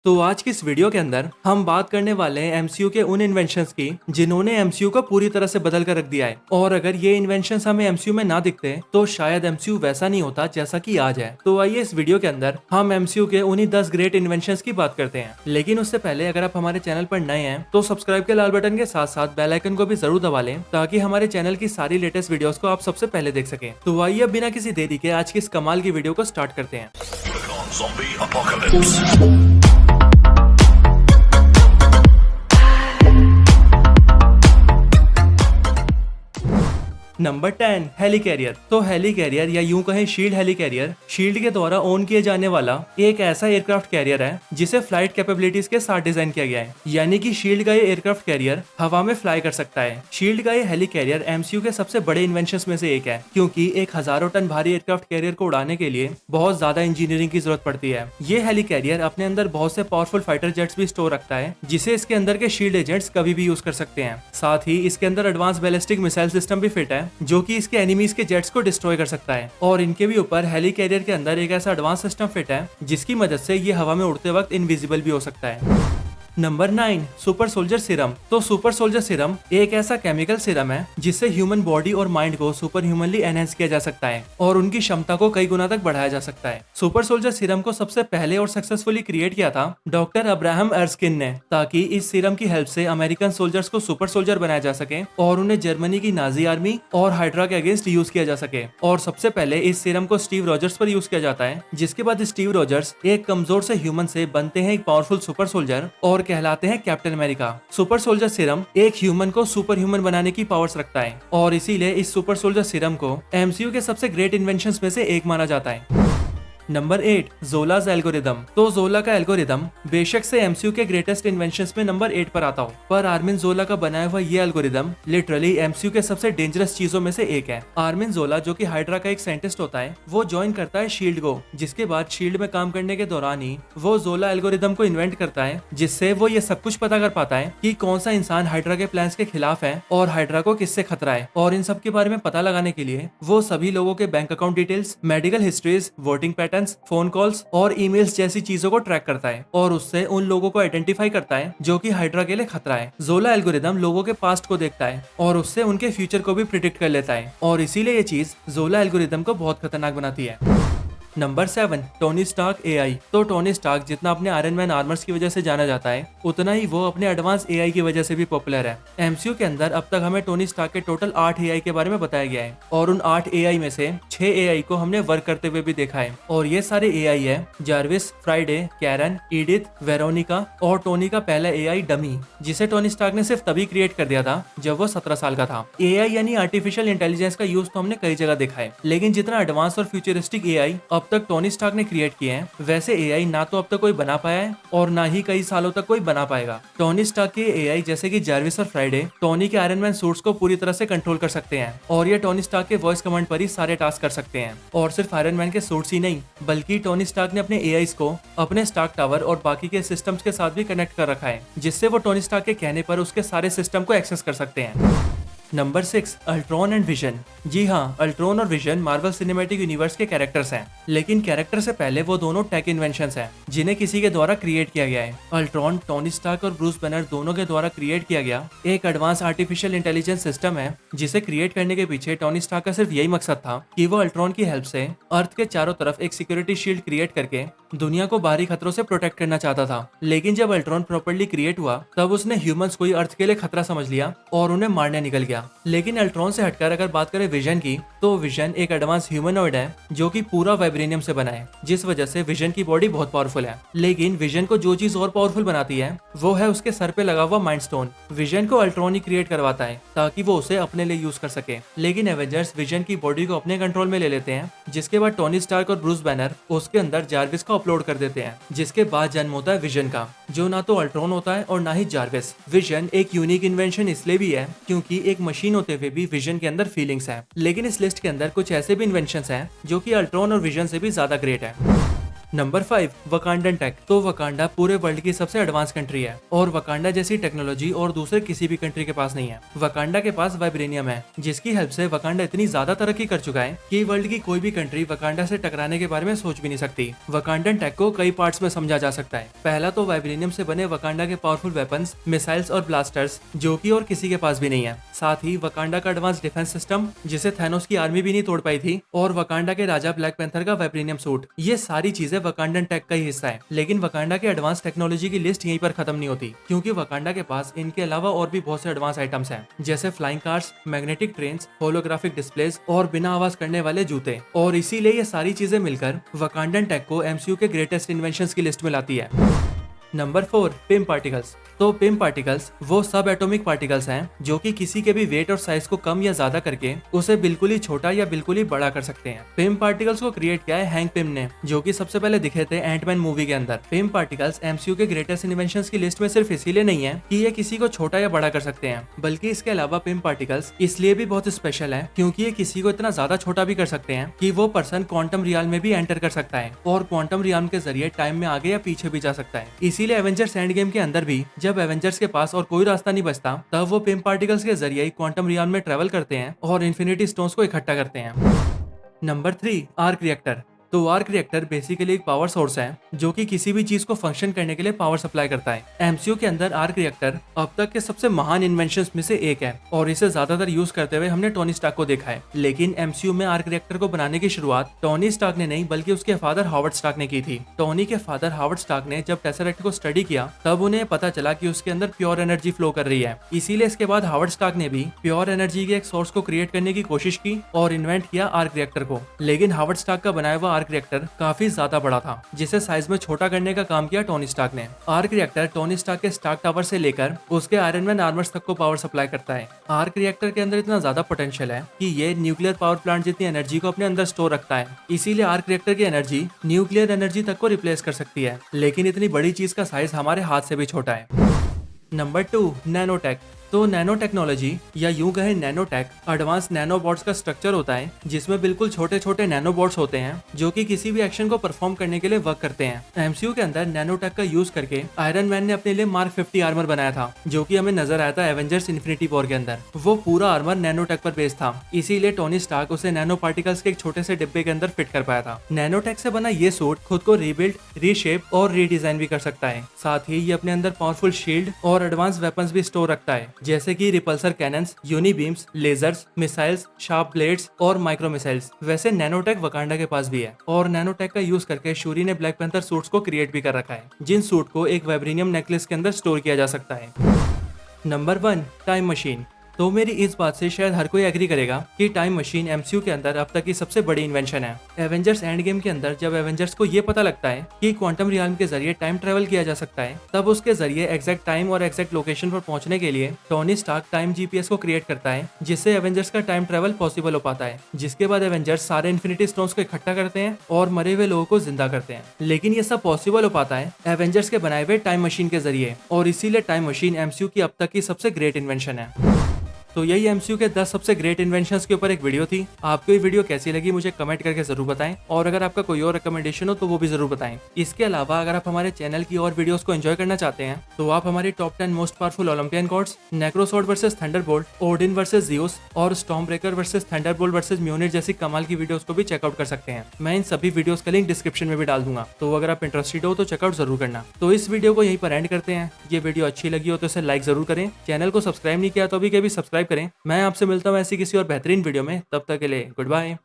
तो आज की इस वीडियो के अंदर हम बात करने वाले हैं एमसीयू के उन इन्वेंशंस की जिन्होंने एमसीयू को पूरी तरह से बदल कर रख दिया है। और अगर ये इन्वेंशंस हमें एमसीयू में ना दिखते तो शायद एमसीयू वैसा नहीं होता जैसा कि आज है। तो आइए इस वीडियो के अंदर हम एमसीयू के उन्हीं 10 ग्रेट इन्वेंशंस की बात करते हैं। लेकिन उससे पहले अगर आप हमारे चैनल पर नए हैं तो सब्सक्राइब के लाल बटन के साथ साथ बेल आइकन को भी जरूर दबा लें ताकि हमारे चैनल की सारी लेटेस्ट वीडियोस को आप सबसे पहले देख सकें। तो आइए अब बिना किसी देरी के आज की इस कमाल की वीडियो को स्टार्ट करते हैं। Zombie apocalypse. Number 10 helicarrier. तो हेली कैरियर या यूं कहें शील्ड हेली कैरियर शील्ड के द्वारा ओन किए जाने वाला एक ऐसा एयरक्राफ्ट कैरियर है जिसे फ्लाइट कैपेबिलिटीज के साथ डिजाइन किया गया है। यानी कि शील्ड का ये एयरक्राफ्ट कैरियर हवा में फ्लाई कर सकता है। शील्ड का ये हेली कैरियर एमसीयू के सबसे बड़े इन्वेंशंस में से एक है क्योंकि एक हजारों टन भारी एयरक्राफ्ट कैरियर को उड़ाने के लिए बहुत ज्यादा इंजीनियरिंग की जरूरत पड़ती है। ये हेली कैरियर अपने अंदर बहुत से पावरफुल फाइटर जेट्स भी स्टोर रखता है जिसे इसके अंदर के शील्ड एजेंट्स कभी भी यूज कर सकते हैं। साथ ही इसके अंदर एडवांस बैलिस्टिक मिसाइल सिस्टम भी फिट है जो कि इसके एनिमीज के जेट्स को डिस्ट्रॉय कर सकता है। और इनके भी ऊपर हेली कैरियर के अंदर एक ऐसा एडवांस सिस्टम फिट है जिसकी मदद से ये हवा में उड़ते वक्त इनविजिबल भी हो सकता है। Number 9 super soldier serum. तो सुपर सोल्जर सीरम एक ऐसा केमिकल सीरम है जिससे ह्यूमन बॉडी और माइंड को सुपर ह्यूमनली एनहेंस किया जा सकता है और उनकी क्षमता को कई गुना तक बढ़ाया जा सकता है। सुपर सोल्जर सीरम को सबसे पहले और सक्सेसफुली क्रिएट किया था डॉक्टर अब्राहम एर्स्किन ने ताकि इस सीरम की हेल्प से अमेरिकन सोल्जर्स को सुपर सोल्जर बनाया जा सके और उन्हें जर्मनी की नाजी आर्मी और हाइड्रा के अगेंस्ट यूज किया जा सके। और सबसे पहले इस सीरम को स्टीव रॉजर्स पर यूज किया जाता है जिसके बाद स्टीव रॉजर्स एक कमजोर से ह्यूमन से बनते हैं एक पावरफुल सुपर सोल्जर और कहलाते हैं captain America. Super soldier serum एक ह्यूमन को सुपर ह्यूमन बनाने की पावर्स रखता है और इसीलिए इस सुपर सोल्जर सीरम को एमसीयू के सबसे ग्रेट इन्वेंशंस में से एक माना जाता है। Number 8 Zola's algorithm. तो जोला का एल्गोरिदम बेशक से एमसीयू के ग्रेटेस्ट इन्वेंशंस में नंबर 8 पर आता हो, पर आर्मिन जोला का बनाया हुआ ये एल्गोरिदम लिटरली एमसीयू के सबसे डेंजरस चीजों में से एक है। आर्मिन जोला जो कि हाइड्रा का एक साइंटिस्ट होता है वो ज्वाइन करता है शील्ड को, जिसके बाद शील्ड में काम करने के दौरान ही वो जोला एल्गोरिदम को इन्वेंट करता है जिससे वो ये सब कुछ पता कर पाता है कि कौन सा इंसान हाइड्रा के प्लान्स के खिलाफ है और हाइड्रा को किससे खतरा है। और इन सब के बारे में पता लगाने के लिए वो सभी लोगों के bank account details, medical histories, voting patterns, phone calls और ईमेल्स जैसी चीजों को ट्रैक करता है और उससे उन लोगों को आइडेंटिफाई करता है जो कि हाइड्रा के लिए खतरा है। जोला एल्गोरिदम लोगों के पास्ट को देखता है और उससे उनके फ्यूचर को भी प्रिडिक्ट कर लेता है और इसीलिए ये चीज जोला एल्गोरिदम को बहुत खतरनाक बनाती है। Number 7 Tony Stark AI. तो टोनी स्टार्क जितना अपने आयरन मैन आर्मर्स की वजह से जाना जाता है उतना ही वो अपने एडवांस एआई की वजह से भी पॉपुलर है। एमसीयू के अंदर अब तक हमें टोनी स्टार्क के टोटल 8 एआई के बारे में बताया गया है और उन 8 एआई में से 6 एआई को हमने वर्क करते हुए भी देखा है और ये सारे एआई है Jarvis, Friday, Karen, Edith, Veronica और टोनी का पहला एआई डमी जिसे टोनी स्टार्क ने सिर्फ तभी क्रिएट कर दिया था जब वो 17 साल का था। एआई यानी आर्टिफिशियल इंटेलिजेंस का यूज तो हमने कई जगह देखा है, लेकिन जितना एडवांस और फ्यूचरिस्टिक एआई अब तक टोनी स्टार्क ने क्रिएट किए हैं वैसे एआई ना तो अब तक कोई बना पाया है और ना ही कई सालों तक कोई बना पाएगा। टोनी स्टार्क के एआई जैसे कि जार्विस और फ्राइडे टोनी के आयरन मैन सूट्स को पूरी तरह से कंट्रोल कर सकते हैं और ये टोनी स्टार्क के वॉइस कमांड पर ही सारे टास्क कर सकते हैं। और सिर्फ आयरन मैन के सूट्स ही नहीं बल्कि टोनी स्टार्क ने अपने एआईज को अपने स्टार्क टावर और बाकी के सिस्टम्स के साथ भी कनेक्ट कर रखा है जिससे वो टोनी स्टार्क के कहने पर उसके सारे सिस्टम को एक्सेस कर सकते हैं। Number 6 Ultron and Vision. जी हाँ, अल्ट्रॉन और विजन मार्वल सिनेमैटिक यूनिवर्स के कैरेक्टर्स हैं, लेकिन कैरेक्टर से पहले वो दोनों टेक इन्वेंशंस हैं जिन्हें किसी के द्वारा क्रिएट किया गया है। अल्ट्रॉन टोनी स्टार्क और ब्रूस बैनर दोनों के द्वारा क्रिएट किया गया एक एडवांस आर्टिफिशियल इंटेलिजेंस सिस्टम है जिसे क्रिएट करने के पीछे टोनी स्टार्क का सिर्फ यही मकसद था कि वो अल्ट्रॉन की हेल्प से अर्थ के चारों तरफ एक सिक्योरिटी शील्ड क्रिएट करके दुनिया को बाहरी खतरों से प्रोटेक्ट करना चाहता था। लेकिन जब अल्ट्रॉन प्रॉपर्ली क्रिएट हुआ तब उसने ह्यूमंस को ही अर्थ के लिए खतरा समझ लिया और उन्हें मारने निकल गया। लेकिन अल्ट्रॉन से हटकर अगर बात करें विजन की तो विजन एक एडवांस ह्यूमनॉइड है जो कि पूरा वाइब्रेनियम से बना है जिस वजह से विजन की बॉडी बहुत पावरफुल है। लेकिन विजन को जो चीज और पावरफुल बनाती है वो है उसके सर पे लगा हुआ माइंड स्टोन। विजन को अल्ट्रॉन ही क्रिएट करवाता है ताकि वो उसे अपने लिए यूज कर सके, लेकिन एवेंजर्स विजन की बॉडी को अपने कंट्रोल में ले लेते हैं जिसके बाद टोनी स्टार्क और ब्रूस बैनर उसके अंदर जार्विस को अपलोड कर देते हैं जिसके बाद जन्म होता है विजन का जो ना तो अल्ट्रॉन होता है और ना ही जार्विस। विजन एक यूनिक इन्वेंशन इसलिए भी है क्योंकि एक मशीन होते हुए भी विजन के अंदर फीलिंग्स है। लेकिन इस लिस्ट के अंदर कुछ ऐसे भी इन्वेंशंस हैं जो कि अल्ट्रॉन और विजन से भी ज्यादा ग्रेट है। Number 5 Wakandan tech. तो वकांडा पूरे वर्ल्ड की सबसे एडवांस कंट्री है और वकांडा जैसी टेक्नोलॉजी और दूसरे किसी भी कंट्री के पास नहीं है। वकांडा के पास वाइब्रेनियम है, जिसकी हेल्प से वकांडा इतनी ज्यादा तरक्की कर चुका है कि वर्ल्ड की कोई भी कंट्री वकांडा से टकराने के बारे में सोच भी नहीं सकती। वकांडन टेक को कई पार्ट्स में समझा जा सकता है। पहला तो वाइब्रेनियम से बने वकांडा के पावरफुल वेपन्स, मिसाइल्स और ब्लास्टर्स, जो कि और किसी के पास भी नहीं है। साथ ही वकांडा का एडवांस डिफेंस सिस्टम, जिसे थैनोस की आर्मी भी नहीं तोड़ पाई थी, और वकांडा के राजा ब्लैक पैंथर का वाइब्रेनियम सूट। ये सारी चीजें वकांडन टेक का ही हिस्सा है। लेकिन वकांडा के एडवांस टेक्नोलॉजी की लिस्ट यहीं पर खत्म नहीं होती, क्योंकि वकांडा के पास इनके अलावा और भी बहुत से एडवांस आइटम्स हैं, जैसे flying cars, magnetic trains, holographic displace और बिना आवाज करने वाले जूते। और इसीलिए ये सारी चीजें मिलकर वकांडन टेक को एमसीयू के ग्रेटेस्ट इन्वेंशंस की लिस्ट में लाती है। Number 4 Pym particles. तो पिम पार्टिकल्स वो सब एटॉमिक पार्टिकल्स हैं जो कि किसी के भी वेट और साइज को कम या ज्यादा करके उसे बिल्कुल ही छोटा या बिल्कुल ही बड़ा कर सकते हैं। पिम पार्टिकल्स को क्रिएट किया है हैंक पिम ने, जो कि सबसे पहले दिखे थे एंटमैन मूवी के अंदर। पिम पार्टिकल्स एमसीयू के ग्रेटेस्ट इन्वेंशंस की लिस्ट में सिर्फ इसीलिए नहीं है कि ये किसी को छोटा या बड़ा कर सकते हैं, बल्कि इसके अलावा पिम पार्टिकल्स इसलिए भी बहुत स्पेशल है क्योंकि ये किसी को इतना ज्यादा छोटा भी कर सकते हैं कि वो पर्सन क्वांटम रियाल में भी एंटर कर सकता है और क्वांटम रियाल के जरिए टाइम में आगे या पीछे भी जा सकता है। इसीलिए एवेंजर्स एंड गेम के अंदर भी जब एवेंजर्स के पास और कोई रास्ता नहीं बचता, तब वो पिम पार्टिकल्स के जरिए क्वांटम रियाल में ट्रेवल करते हैं और इन्फिनिटी स्टोन्स को इकट्ठा करते हैं। Number 3 arc reactor. तो आर्क रिएक्टर बेसिकली एक पावर सोर्स है जो कि किसी भी चीज को फंक्शन करने के लिए पावर सप्लाई करता है। एमसीयू के अंदर आर्क रिएक्टर अब तक के सबसे महान इन्वेंशंस में से एक है और इसे ज्यादातर यूज करते हुए हमने टोनी स्टार्क को देखा है। लेकिन एमसीयू में आर्क रिएक्टर को बनाने की शुरुआत टोनी स्टार्क ने नहीं, बल्कि उसके फादर हावर्ड स्टार्क ने की थी। टोनी के फादर हावर्ड स्टार्क ने जब टेसरेक्ट को स्टडी किया, तब उन्हें पता चला कि उसके अंदर प्योर एनर्जी फ्लो कर रही है। इसीलिए इसके बाद हावर्ड स्टार्क ने भी प्योर एनर्जी के एक सोर्स को क्रिएट करने की कोशिश की और इन्वेंट किया आर्क रिएक्टर को। लेकिन हावर्ड स्टार्क का बनाया हुआ आर्क रिएक्टर काफी ज्यादा बड़ा था, जिसे साइज में छोटा करने का काम किया टोनी स्टार्क ने। आर्क रिएक्टर टोनी स्टार्क के स्टार्क टावर से लेकर उसके आयरन मैन आर्मर्स तक को पावर सप्लाई करता है। आर्क रिएक्टर के अंदर इतना ज्यादा पोटेंशियल है कि ये न्यूक्लियर पावर प्लांट जितनी एनर्जी को अपने अंदर स्टोर रखता है। इसीलिए आर्क रिएक्टर की एनर्जी न्यूक्लियर एनर्जी तक को रिप्लेस कर सकती है। लेकिन इतनी बड़ी चीज का साइज हमारे हाथ से भी छोटा है। Number 2 nanotech. तो नैनो टेक्नोलॉजी या यूं कहे नैनोटेक एडवांस नैनोबॉट्स का स्ट्रक्चर होता है, जिसमें बिल्कुल छोटे छोटे नैनोबॉट्स होते हैं जो कि किसी भी एक्शन को परफॉर्म करने के लिए वर्क करते हैं। एमसीयू के अंदर नैनोटेक का यूज करके आयरन मैन ने अपने लिए मार्क 50 आर्मर बनाया था, जो कि हमें नजर आया था एवेंजर्स इन्फिनिटी वॉर के अंदर। वो पूरा आर्मर नैनोटेक पर बेस्ड था, इसीलिए टोनी स्टार्क उसे नैनो पार्टिकल्स के एक छोटे से डिब्बे के अंदर फिट कर पाया था। नैनोटेक से बना ये सूट खुद को रीबिल्ड, रीशेप और रीडिजाइन भी कर सकता है। साथ ही ये अपने अंदर पावरफुल शील्ड और एडवांस वेपन्स भी स्टोर रखता है, जैसे कि repulsor cannons, unibeams, lasers, missiles, sharp blades और माइक्रो मिसाइल्स। वैसे नैनोटेक वकांडा के पास भी है और नैनोटेक का यूज करके शूरी ने ब्लैक पैंथर सूट्स को क्रिएट भी कर रखा है, जिन सूट को एक वाइब्रेनियम नेकलेस के अंदर स्टोर किया जा सकता है। Number 1 time machine. तो मेरी इस बात से शायद हर कोई एग्री करेगा कि टाइम मशीन एमसीयू के अंदर अब तक की सबसे बड़ी इन्वेंशन है। एवेंजर्स एंड गेम के अंदर जब एवेंजर्स को ये पता लगता है कि क्वांटम रियल्म के जरिए टाइम ट्रेवल किया जा सकता है, तब उसके जरिए एग्जैक्ट टाइम और एग्जैक्ट लोकेशन पर पहुंचने के लिए टोनी स्टार्क टाइम जीपीएस को क्रिएट करता है, जिससे एवेंजर्स का टाइम ट्रेवल पॉसिबल हो पाता है। जिसके बाद एवेंजर्स सारे इन्फिनिटी स्टोन्स को इकट्ठा करते हैं और मरे हुए लोगों को जिंदा करते हैं। लेकिन ये सब पॉसिबल हो पाता है एवेंजर्स के बनाए हुए टाइम मशीन के जरिए, और इसीलिए टाइम मशीन एमसीयू की अब तक की सबसे ग्रेट इन्वेंशन है। तो यही एमसीयू के 10 सबसे ग्रेट इन्वेंशंस के ऊपर एक वीडियो थी। आपको ये वीडियो कैसी लगी मुझे कमेंट करके जरूर बताएं, और अगर आपका कोई और रिकमेंडेशन हो तो वो भी जरूर बताएं। इसके अलावा अगर आप हमारे चैनल की और वीडियोस को एंजॉय करना चाहते हैं तो आप हमारी top 10 most powerful Olympian gods, Necrosword versus Thunderbolt, Odin versus Zeus और Stormbreaker versus Thunderbolt versus म्यूनिट जैसी कमाल की वीडियोस को भी चेकआउट कर सकते हैं। मैं इन सभी वीडियोस का लिंक डिस्क्रिप्शन में भी डाल दूंगा, तो अगर आप इंटरेस्टेड हो तो चेकआउट जरूर करना। तो इस वीडियो को यहीं पर एंड करते हैं। ये वीडियो अच्छी लगी हो तो इसे लाइक जरूर करें, चैनल को सब्सक्राइब नहीं किया तो अभी के भी सब्सक्राइब करें। मैं आपसे मिलता हूँ ऐसी किसी और बेहतरीन वीडियो में, तब तक के लिए गुड बाय।